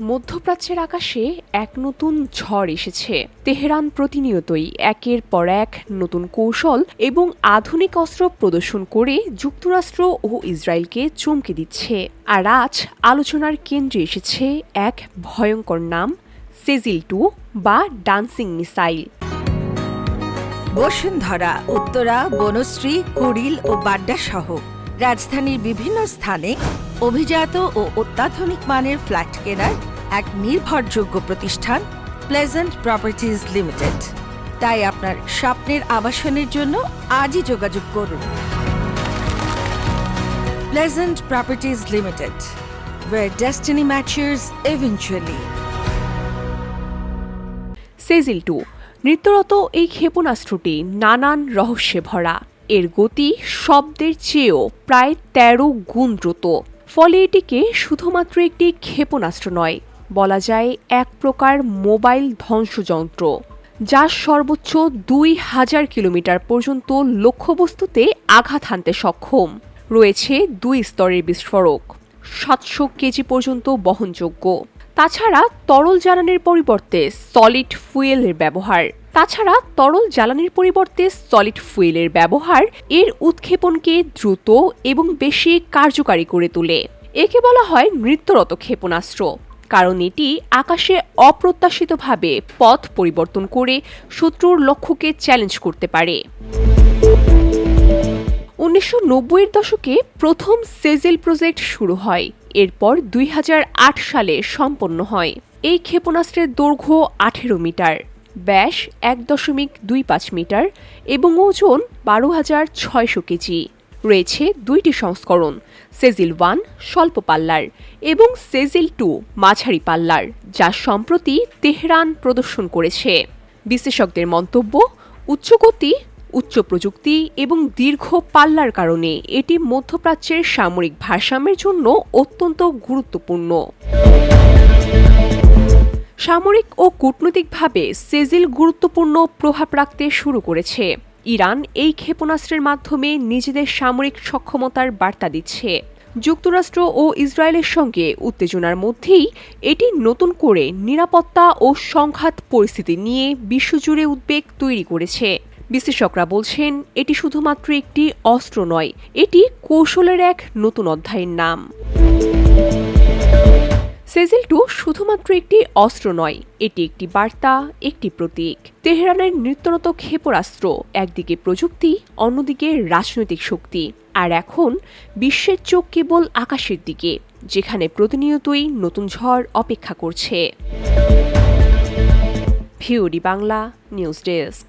মধ্যপ্রাচ্যের আকাশে এক নতুন ঝড় এসেছে। তেহরান প্রতিনিয়তই একের পর এক নতুন কৌশল এবং আধুনিক অস্ত্র প্রদর্শন করে যুক্তরাষ্ট্র ও ইসরায়েলকে চমকে দিচ্ছে। আর আজ আলোচনার কেন্দ্রে এসেছে এক ভয়ঙ্কর নাম, সেজিল-2 বা ডান্সিং মিসাইল। বসুন্ধরা, উত্তরা, বনশ্রী, কুড়িল ও বাড্ডা সহ রাজধানীর বিভিন্ন স্থানে অভিজাত ও অত্যাধুনিক মানের ফ্ল্যাট কেনার এক নির্ভরযোগ্য প্রতিষ্ঠান প্লেজেন্ট প্রপার্টিজ লিমিটেড। তাই আপনার স্বপ্নের আবাসনের জন্য আজই যোগাযোগ করুন। Pleasant properties limited, where destiny matches eventually. সেজিল-2 নৃত্যরত এই ক্ষেপণাস্ত্রটি নানান রহস্যে ভরা। এর গতি শব্দের চেয়েও প্রায় 13 গুণ দ্রুত। ফলে এটিকে শুধুমাত্র একটি ক্ষেপণাস্ত্র নয়, বলা যায় এক প্রকার মোবাইল ধ্বংসযন্ত্র, যা সর্বোচ্চ 2000 কিলোমিটার পর্যন্ত লক্ষ্যবস্তুতে আঘাত হানতে সক্ষম। রয়েছে 2 স্তরের বিস্ফোরক, 700 কেজি পর্যন্ত বহনযোগ্য। তাছাড়া তরল জ্বালানির পরিবর্তে সলিড ফুয়েলের ব্যবহার এর উৎক্ষেপণকে দ্রুত এবং বেশি কার্যকারী করে তোলে। একে বলা হয় নৃত্যরত ক্ষেপণাস্ত্র, কারণ এটি আকাশে অপ্রত্যাশিতভাবে পথ পরিবর্তন করে শত্রুর লক্ষ্যকে চ্যালেঞ্জ করতে পারে। 1990-এর দশকে প্রথম সেজিল প্রজেক্ট শুরু হয়, এরপর 2008 সালে সম্পন্ন হয়। এই ক্ষেপণাস্ত্রের দৈর্ঘ্য 18 মিটার, ব্যাস 1.25 মিটার এবং ওজন 12,600 কেজি। রয়েছে 2টি সংস্করণ, সেজিল-1 স্বল্প পাল্লার এবং সেজিল-2 মাঝারি পাল্লার, যা সম্প্রতি তেহরান প্রদর্শন করেছে। বিশেষজ্ঞদের মন্তব্য, উচ্চ গতি, উচ্চ প্রযুক্তি এবং দীর্ঘ পাল্লার কারণে এটি মধ্যপ্রাচ্যের সামরিক ভারসাম্যের জন্য অত্যন্ত গুরুত্বপূর্ণ। সামরিক ও কূটনৈতিকভাবে সেজিল গুরুত্বপূর্ণ প্রভাব রাখতে শুরু করেছে। ইরান এই ক্ষেপণাস্ত্রের মাধ্যমে নিজেদের সামরিক সক্ষমতার বার্তা দিচ্ছে। যুক্তরাষ্ট্র ও ইসরায়েলের সঙ্গে উত্তেজনার মধ্যেই এটি নতুন করে নিরাপত্তা ও সংঘাত পরিস্থিতি নিয়ে বিশ্বজুড়ে উদ্বেগ তৈরি করেছে। বিশ্লেষকরা বলছেন, এটি শুধুমাত্র একটি অস্ত্র নয়, এটি কৌশলের এক নতুন অধ্যায়ের নাম। সেজিল-2 শুধুমাত্র একটি অস্ত্র নয়, এটি একটি বার্তা, একটি প্রতীক। তেহরানের নৃত্যরত ক্ষেপণাস্ত্র একদিকে প্রযুক্তি, অন্যদিকে রাজনৈতিক শক্তি। আর এখন বিশ্বের চোখ কেবল আকাশের দিকে, যেখানে প্রতিনিয়তই নতুন ঝড় অপেক্ষা করছে। VOD Bangla news desk.